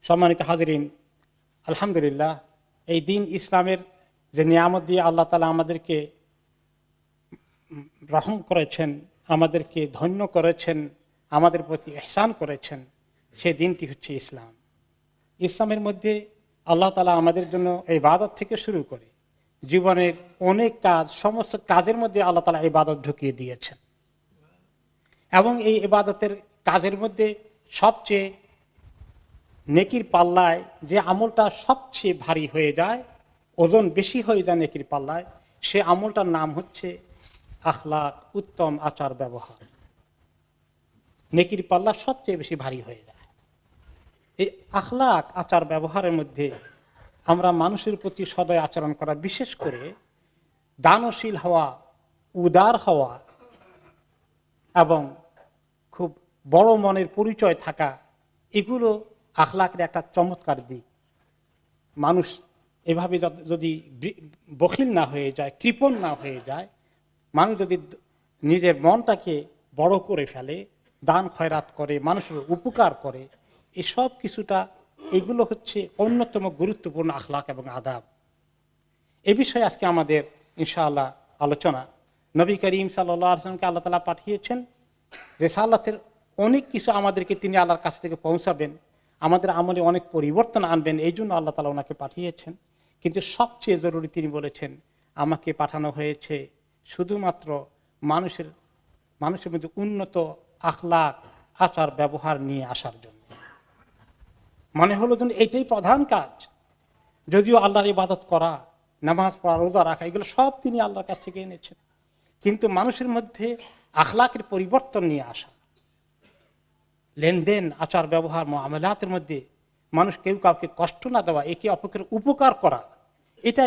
সম্মানিত হাজিরিন, আলহামদুলিল্লাহ, এই দিন ইসলামের যে নিয়ামত দিয়ে আল্লাহ তাআলা আমাদেরকে রহম করেছেন, আমাদেরকে ধন্য করেছেন, আমাদের প্রতি ইহসান করেছেন, সে দিনটি হচ্ছে ইসলাম। ইসলামের মধ্যে আল্লাহ তাআলা আমাদের জন্য ইবাদত থেকে শুরু করে জীবনের অনেক কাজ, সমস্ত কাজের মধ্যে আল্লাহ তাআলা ইবাদত ঢুকিয়ে দিয়েছেন। এবং এই ইবাদতের কাজের মধ্যে সবচেয়ে নেকির পাল্লায় যে আমলটা সবচেয়ে ভারী হয়ে যায়, ওজন বেশি হয়ে যায় নেকির পাল্লায়, সে আমলটার নাম হচ্ছে আখলাক, উত্তম আচার ব্যবহার। নেকির পাল্লা সবচেয়ে বেশি ভারী হয়ে যায়। এই আখলাক, আচার ব্যবহারের মধ্যে আমরা মানুষের প্রতি সদয় আচরণ করা, বিশেষ করে দানশীল হওয়া, উদার হওয়া এবং খুব বড় মনের পরিচয় থাকা, এগুলো আখলাকের একটা চমৎকার দিক। মানুষ এভাবে যদি বখিল না হয়ে যায়, কৃপণ না হয়ে যায়, মানুষ যদি নিজের মনটাকে বড় করে ফেলে, দান খয়রাত করে, মানুষের উপকার করে, এসব কিছুটা, এগুলো হচ্ছে অন্যতম গুরুত্বপূর্ণ আখলাক এবং আদাব। এ বিষয়ে আজকে আমাদের ইনশাআল্লাহ আলোচনা। নবী করিম সাল্লাল্লাহু আলাইহি ওয়াসাল্লামকে আল্লাহ তাআলা পাঠিয়েছেন, রিসালাতের অনেক কিছু আমাদেরকে তিনি আল্লাহর কাছ থেকে পৌঁছাবেন, আমাদের আমলে অনেক পরিবর্তন আনবেন, এই জন্য আল্লাহ তাআলা ওনাকে পাঠিয়েছেন। কিন্তু সবচেয়ে জরুরি তিনি বলেছেন, আমাকে পাঠানো হয়েছে শুধুমাত্র মানুষের মধ্যে উন্নত আখলাক, আচার ব্যবহার নিয়ে আসার জন্য। মনে হলো যেন এইটাই প্রধান কাজ। যদিও আল্লাহর ইবাদত করা, নামাজ পড়া, রোজা রাখা, এগুলো সব তিনি আল্লাহর কাছ থেকে এনেছেন, কিন্তু মানুষের মধ্যে আখলাকের পরিবর্তন নিয়ে আসা, লেনদেন, আচার ব্যবহার, মুআমালাতের মধ্যে মানুষ কেউ কাউকে কষ্ট না দেওয়া, একে অপরের উপকার করা, এটা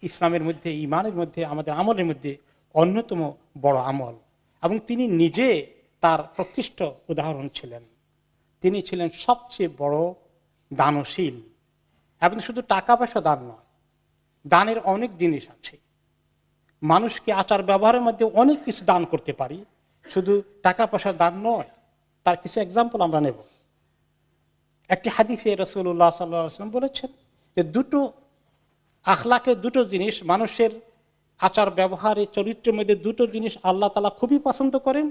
ইসলামের মধ্যে, ঈমানের মধ্যে, আমাদের আমলের মধ্যে অন্যতম বড় আমল। এবং তিনি নিজে তার প্রকৃষ্ট উদাহরণ ছিলেন। তিনি ছিলেন সবচেয়ে বড় দানশীল। এবং শুধু টাকা পয়সা দান নয়, দানের অনেক জিনিস আছে। মানুষকে আচার ব্যবহারের মধ্যে অনেক কিছু দান করতে পারি, শুধু টাকা পয়সার দান নয়। তার কিছু এক্সাম্পল আমরা নেব। একটি হাদিসে রাসূলুল্লাহ সাল্লাল্লাহু আলাইহি ওয়াসাল্লাম বলেছেন যে আখলাকের দুটো জিনিস, মানুষের আচার ব্যবহারের চরিত্রের মধ্যে দুটো জিনিস আল্লাহ তাআলা খুবই পছন্দ করেন,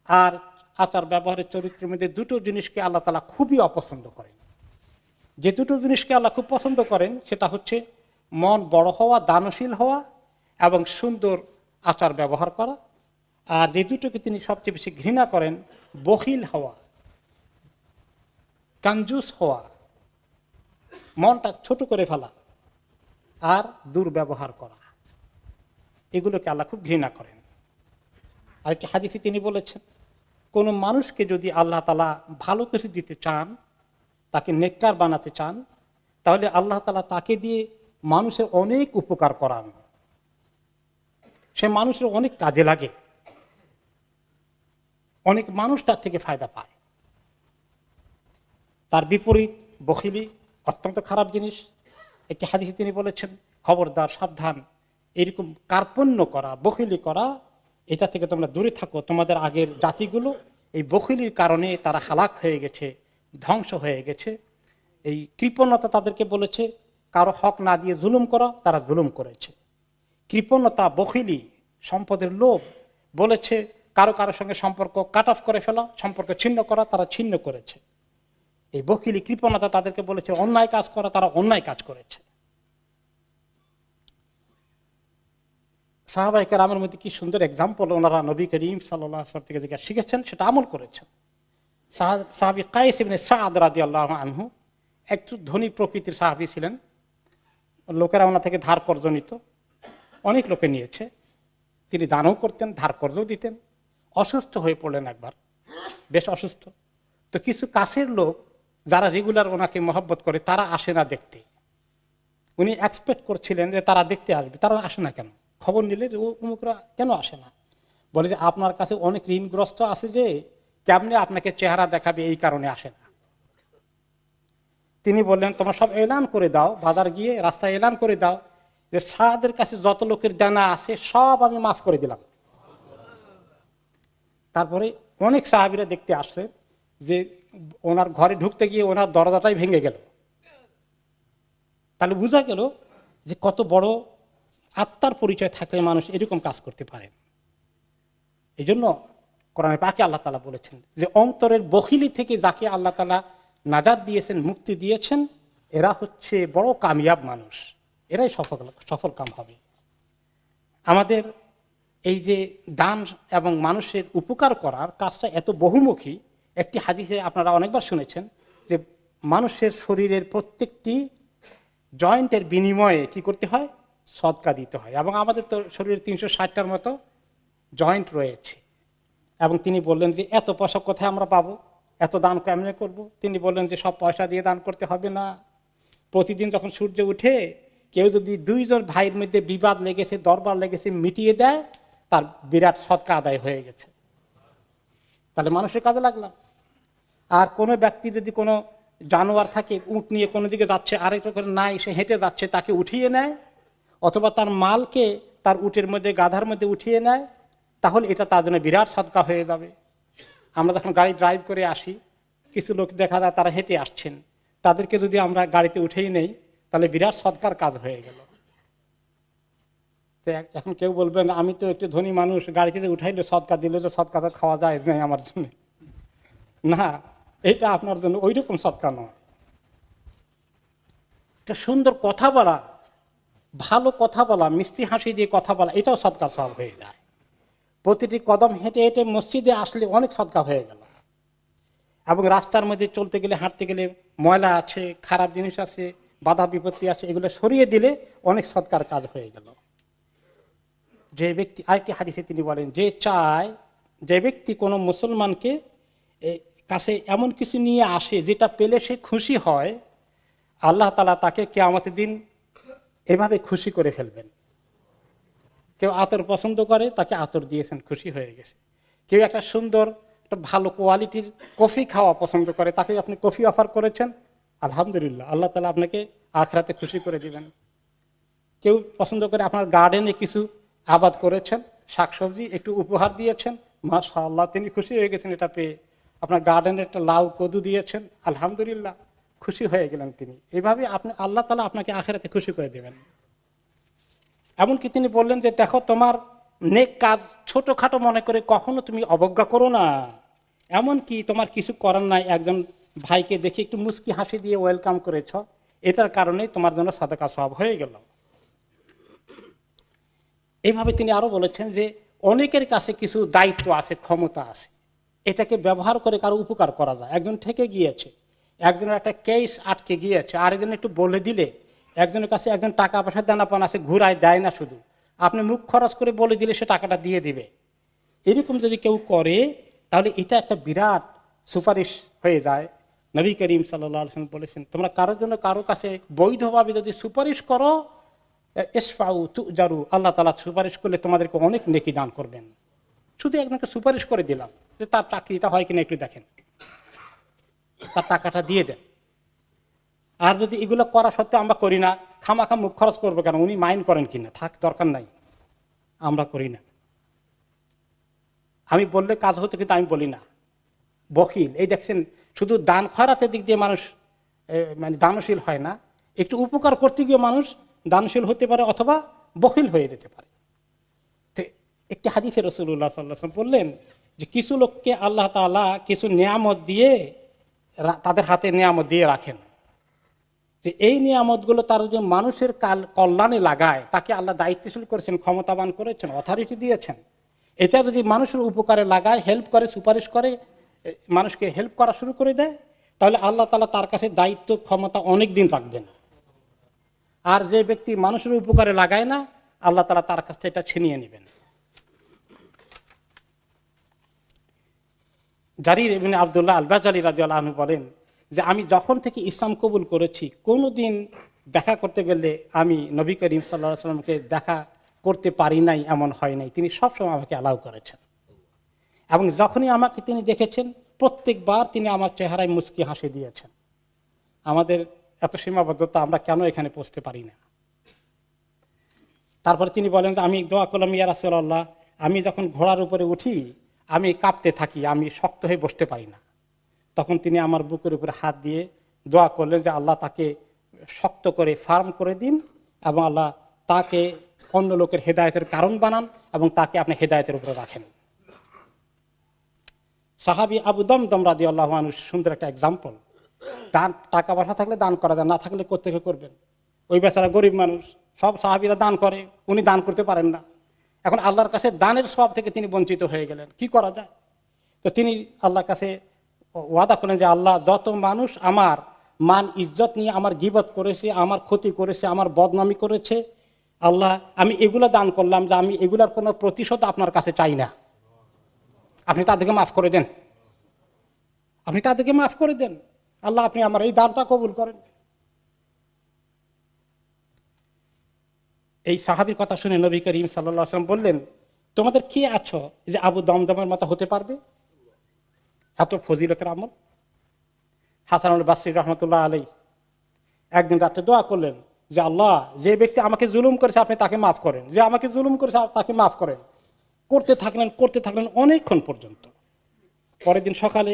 আর আচার ব্যবহারের চরিত্রের মধ্যে দুটো জিনিসকে আল্লাহ তাআলা খুবই অপছন্দ করেন। যে দুটো জিনিসকে আল্লাহ খুব পছন্দ করেন সেটা হচ্ছে মন বড় হওয়া, দানশীল হওয়া এবং সুন্দর আচার ব্যবহার করা। আর যে দুটোকে তিনি সবচেয়ে বেশি ঘৃণা করেন, বখিল হওয়া, কাঞ্জুস হওয়া, মনটা ছোট করে ফেলা আর দুর্ব্যবহার করা, এগুলোকে আল্লাহ খুব ঘৃণা করেন। আরেকটি হাদিসে তিনি বলেছেন, কোনো মানুষকে যদি আল্লাহ তাআলা ভালো কিছু দিতে চান, তাকে নেককার বানাতে চান, তাহলে আল্লাহ তাআলা তাকে দিয়ে মানুষের অনেক উপকার করান, সে মানুষের অনেক কাজে লাগে, অনেক মানুষ তার থেকে ফায়দা পায়। তার বিপরীত বখিলি অত্যন্ত খারাপ জিনিস। একটি হাদিসে তিনি বলেছেন, খবরদার, সাবধান, এরকম কার্পণ্য করা, বখিলি করা, এটা থেকে তোমরা দূরে থাকো। তোমাদের আগের জাতিগুলো এই বখিলির কারণে তারা হালাক হয়ে গেছে, ধ্বংস হয়ে গেছে। এই কৃপণতা তাদেরকে বলেছে, কারো হক না দিয়ে জুলুম করা, তারা জুলুম করেছে। কৃপণতা, বখিলি, সম্পদের লোভ বলেছে, কারো সঙ্গে সম্পর্ক কাট অফ করে ফেলা, সম্পর্ক ছিন্ন করা, তারা ছিন্ন করেছে। এই বখিলি, কৃপণতা তাদেরকে বলেছে অন্যায় কাজ করা, তারা অন্যায় কাজ করেছে। সাহাবায়ে কেরামের মধ্যে কি সুন্দর এক্সাম্পল, ওনারা নবী করিম সাল্লাল্লাহু আলাইহি ওয়াসাল্লাম থেকে যেটা শিখেছেন সেটা আমল করেছেন। সাহাবী কায়েস ইবনে সাদ রাদিয়াল্লাহু আনহু একটু ধনী প্রকৃতির সাহাবী ছিলেন। লোকেরা ওনা থেকে ধার কর্জ নিত, অনেক লোকে নিয়েছে। তিনি দানও করতেন, ধার কর্জও দিতেন। অসুস্থ হয়ে পড়লেন একবার, বেশ অসুস্থ। তো কিছু কাছের লোক যারা রেগুলার ওনাকে মহব্বত করে, তারা আসে না দেখতে। উনি এক্সপেক্ট করছিলেন যে তারা দেখতে আসবে, তারা আসে না কেন? খবর নিলে অমুকরা কেন আসে না? বলে যে আপনার কাছে অনেক ঋণগ্রস্ত আছে, যে কেমনে আপনাকে চেহারা দেখাবে, এই কারণে আসে না। তিনি বললেন, তোমরা সব এলান করে দাও, বাজার গিয়ে রাস্তায় এলান করে দাও যে সাদের কাছে যত লোকের দেনা আছে সব আমি মাফ করে দিলাম। তারপরে অনেক সাহাবীরা দেখতে আসলেন যে ওনার ঘরে ঢুকতে গিয়ে ওনার দরজাটাই ভেঙে গেল। তাহলে বোঝা গেল যে কত বড় আত্মার পরিচয় থাকলে মানুষ এরকম কাজ করতে পারে। এই জন্য কোরআনে পাকে আল্লাহ তাআলা বলেছেন যে অন্তরের বখিলি থেকে যাকে আল্লাহ তাআলা নাজাত দিয়েছেন, মুক্তি দিয়েছেন, এরা হচ্ছে বড় কামিয়াব মানুষ, এরাই সফল কাম হবে। আমাদের এই যে দান এবং মানুষের উপকার করার কাজটা এত বহুমুখী। একটি হাদিসে আপনারা অনেকবার শুনেছেন যে মানুষের শরীরের প্রত্যেকটি জয়েন্টের বিনিময়ে কি করতে হয়? সদকা দিতে হয়। এবং আমাদের তো শরীরের 360টার মতো জয়েন্ট রয়েছে। এবং তিনি বললেন যে এত পয়সা কোথায় আমরা পাবো, এত দান কেমনে করব? তিনি বললেন যে সব পয়সা দিয়ে দান করতে হবে না। প্রতিদিন যখন সূর্য উঠে কেউ যদি 2 জন ভাইয়ের মধ্যে বিবাদ লেগেছে, দরবার লেগেছে, মিটিয়ে দেয়, তার বিরাট সদকা আদায় হয়ে গেছে। তাহলে মানুষের কাজে লাগলাম। আর কোনো ব্যক্তি যদি কোনো জানোয়ার থাকে, উট নিয়ে কোনো দিকে যাচ্ছে, আরেকটা করে নাই, সে হেঁটে যাচ্ছে, তাকে উঠিয়ে নেয়, অথবা তার মালকে তার উটের মধ্যে, গাধার মধ্যে উঠিয়ে নেয়, তাহলে এটা তার জন্য বিরাট সদকা হয়ে যাবে। আমরা যখন গাড়ি ড্রাইভ করে আসি, কিছু লোক দেখা যায় তারা হেঁটে আসছেন, তাদেরকে যদি আমরা গাড়িতে উঠেই নেই, তাহলে বিরাট সদকার কাজ হয়ে গেল। তো এখন কেউ বলবেন আমি তো একটু ধনী মানুষ, গাড়িতে উঠাইলে সদকা দিলে তো সদকা তো খাওয়া যায় নাই আমার জন্য। না, এটা আপনার জন্য ওই রকম সদকা নয়। একটা সুন্দর কথা বলা, ভালো কথা বলা, মিষ্টি হাসি দিয়ে কথা বলা, এটাও সদকা সব হয়ে যায়। প্রতিটি কদম হেঁটে হেঁটে মসজিদে আসলে অনেক সদকা হয়ে গেল। এবং রাস্তার মধ্যে চলতে গেলে, হাঁটতে গেলে ময়লা আছে, খারাপ জিনিস আছে, বাধা বিপত্তি আছে, এগুলো সরিয়ে দিলে অনেক সদকার কাজ হয়ে গেল। যে ব্যক্তি, আরেকটি হাদিসে তিনি বলেন, যে ব্যক্তি কোনো মুসলমানকে কাছে এমন কিছু নিয়ে আসে যেটা পেলে সে খুশি হয়, আল্লাহ তাআলা তাকে কিয়ামতের দিন এভাবে খুশি করে ফেলবেন। কেউ আতর পছন্দ করে, তাকে আতর দিয়েছেন, খুশি হয়ে গেছে। কেউ একটা সুন্দর, একটা ভালো কোয়ালিটির কফি খাওয়া পছন্দ করে, তাকে আপনি কফি অফার করেছেন, আলহামদুলিল্লাহ, আল্লাহ তাআলা আপনাকে আখিরাতে খুশি করে দিবেন। কেউ পছন্দ করে আপনার গার্ডেনে কিছু আবাদ করেছেন, শাকসবজি একটু উপহার দিয়েছেন, মাশাআল্লাহ, তিনি খুশি হয়ে গেছেন এটা পেয়ে। আপনার গার্ডেনে একটা লাউ কদু দিয়েছেন, আলহামদুলিল্লাহ, খুশি হয়ে গেলেন তিনি। এইভাবে আপনি, আল্লাহ তাআলা আপনাকে আখিরাতে খুশি করে দেবেন। এমনকি তিনি বললেন যে দেখো, তোমার নেক কাজ ছোটখাটো মনে করে কখনো তুমি অবজ্ঞা করো না। এমনকি তোমার কিছু করার নাই, একজন ভাইকে দেখে একটু মুস্কি হাসি দিয়ে ওয়েলকাম করেছ, এটার কারণে তোমার জন্য সাদাকা সওয়াব হয়ে গেল। এইভাবে তিনি আরো বলেছেন যে অনেকের কাছে কিছু দায়িত্ব আছে, ক্ষমতা আছে, এটাকে ব্যবহার করে কারো উপকার করা যায়। একজন ঠেকে গিয়েছে, একজনের একটা কেস আটকে গিয়েছে, আরেকজন একটু বলে দিলে, একজনের কাছে একজন টাকা পয়সা দানাপান আছে, ঘুরায় দেয় না, শুধু আপনি মুখ খরচ করে বলে দিলে সে টাকাটা দিয়ে দিবে। এরকম যদি কেউ করে, তাহলে এটা একটা বিরাট সুপারিশ হয়ে যায়। নবী করিম সাল্লাল্লাহু আলাইহি ওয়াসাল্লাম বলেছেন, তোমরা কারোর জন্য কারো কাছে বৈধভাবে যদি সুপারিশ করো, ইসফাউ তুজারু, আল্লাহ তাআলা সুপারিশ করলে তোমাদেরকে অনেক নেকি দান করবেন। শুধু একজনকে সুপারিশ করে দিলাম যে তার চাকরিটা হয় কিনা একটু দেখেন, তার টাকাটা দিয়ে দেন। আর যদি এগুলো করা সত্ত্বেও আমরা করি না, খামাখা মুখ খরচ করবো কেন, উনি মাইন্ড করেন কিনা, থাক, দরকার নাই, আমরা করি না। আমি বললে কাজ হতো, কিন্তু আমি বলি না, বখিল। এই দেখছেন, শুধু দান খয়রাতের দিক দিয়ে মানুষ মানে দানশীল হয় না, একটু উপকার করতে গিয়ে মানুষ দানশীল হতে পারে অথবা বখিল হয়ে যেতে পারে। তো একটি হাদিসে রাসূলুল্লাহ সাল্লাল্লাহু আলাইহি ওয়াসাল্লাম বললেন যে কিছু লোককে আল্লাহ তাআলা কিছু নিয়ামত দিয়ে, তাদের হাতে নিয়ামত দিয়ে রাখেন, যে এই নিয়ামতগুলো তারা যে মানুষের কল্যাণে লাগায়, তাকে আল্লাহ দায়িত্বশীল করেছেন, ক্ষমতাবান করেছেন, অথরিটি দিয়েছেন। এটা যদি মানুষের উপকারে লাগায়, হেল্প করে, সুপারিশ করে, মানুষকে হেল্প করা শুরু করে দেয়, তাহলে আল্লাহ তাআলা তার কাছে দায়িত্ব ক্ষমতা অনেক দিন রাখবেন। আর যে ব্যক্তি মানুষের উপকারে লাগায় না, আল্লাহ তাআলা তার কাছ থেকে এটা ছিনিয়ে নেবেন। জারির ইবনে আব্দুল্লাহ আল-বাজালি রাদিয়াল্লাহু আনহু বলেন যে আমি যখন থেকে ইসলাম কবুল করেছি, কোনোদিন দেখা করতে গেলে আমি নবী করিম সাল্লাল্লাহু আলাইহি ওয়াসাল্লামকে দেখা করতে পারি নাই, এমন হয় নাই। তিনি সবসময় আমাকে অ্যালাউ করেছেন, এবং যখনই আমাকে তিনি দেখেছেন, প্রত্যেকবার তিনি আমার চেহারায় মুচকি হাসি দিয়েছেন। আমাদের এত সীমাবদ্ধতা, আমরা কেন এখানে পৌঁছতে পারি না? তারপরে তিনি বলেন যে আমি দোয়া করলাম, ইয়া রাসূলুল্লাহ, আমি যখন ঘোড়ার উপরে উঠি আমি কাঁপতে থাকি, আমি শক্ত হয়ে বসতে পারি না। তখন তিনি আমার বুকের উপরে হাত দিয়ে দোয়া করলেন যে আল্লাহ তাকে শক্ত করে ফার্ম করে দিন এবং আল্লাহ তাকে অন্য লোকের হেদায়েতের কারণ বানান এবং তাকে আপনি হেদায়েতের উপরে রাখেন। সাহাবী আবু দমদম রাদিয়াল্লাহু আনহু সুন্দর একটা এক্সাম্পল। দান, টাকা পয়সা থাকলে দান করা যায়, না থাকলে কোত্থেকে করবেন? ওই বেচারা গরিব মানুষ, সব সাহাবীরা দান করে, উনি দান করতে পারেন না। এখন আল্লাহর কাছে দানের সওয়াব থেকে তিনি বঞ্চিত হয়ে গেলেন, কি করা যায়? তো তিনি আল্লাহর কাছে ওয়াদা করেন যে আল্লাহ, যত মানুষ আমার মান ইজ্জত নিয়ে আমার গীবত করেছে, আমার ক্ষতি করেছে, আমার বদনামি করেছে, আল্লাহ আমি এগুলো দান করলাম যে আমি এগুলার কোনো প্রতিশোধ আপনার কাছে চাই না, আপনি তাদেরকে মাফ করে দেন, আপনি তাদেরকে মাফ করে দেন, আল্লাহ আপনি আমার এই দানটা কবুল করেন। এই সাহাবীর কথা শুনে নবী করিম সাল্লাল্লাহু আলাইহি ওয়াসাল্লাম বললেন, তোমাদের কি আছো যে আবু দমদমের মতো হতে পারবে? এত ফজিলতের আমল। হাসানুল বাসরী রহমতুল্লাহ আলাইহি একদিন রাতে দোয়া করলেন যে আল্লাহ, যে ব্যক্তি আমাকে জুলুম করেছে আপনি তাকে মাফ করেন, যে আমাকে জুলুম করেছে তাকে মাফ করেন। করতে থাকলেন অনেকক্ষণ পর্যন্ত। পরের দিন সকালে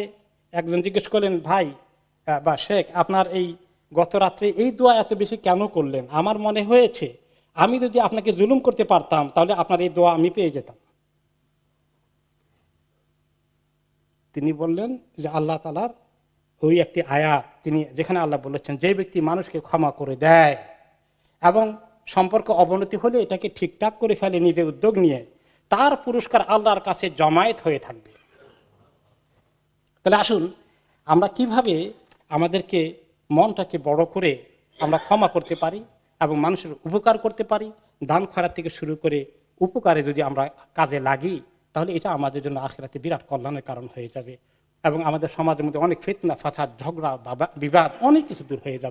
একজন জিজ্ঞেস করলেন, ভাই বা শেখ, আপনার এই গত রাত্রে এই দোয়া এত বেশি কেন করলেন? আমার মনে হয়েছে আমি যদি আপনাকে জুলুম করতে পারতাম তাহলে আপনার এই দোয়া আমি পেয়ে যেতাম। তিনি বললেন যে আল্লাহ তাআলার ওই একটি আয়াত, তিনি যেখানে আল্লাহ বলেছেন যে ব্যক্তি মানুষকে ক্ষমা করে দেয় এবং সম্পর্ক অবনতি হলে এটাকে ঠিকঠাক করে ফেলে নিজে উদ্যোগ নিয়ে, তার পুরস্কার আল্লাহর কাছে জমায়েত হয়ে থাকবে। তাহলে আসুন আমরা কিভাবে আমাদেরকে মনটাকে বড় করে আমরা ক্ষমা করতে পারি এবং মানুষের উপকার করতে পারি। দান খয়রাত থেকে শুরু করে উপকারে যদি আমরা কাজে লাগি তাহলে এটা আমাদের জন্য আখিরাতে বিরাট কল্যাণের কারণ হয়ে যাবে এবং আমাদের সমাজের মধ্যে অনেক ফিতনা, ফাসাদ, ঝগড়া, বিবাদ অনেক কিছু দূর হয়ে যাবে।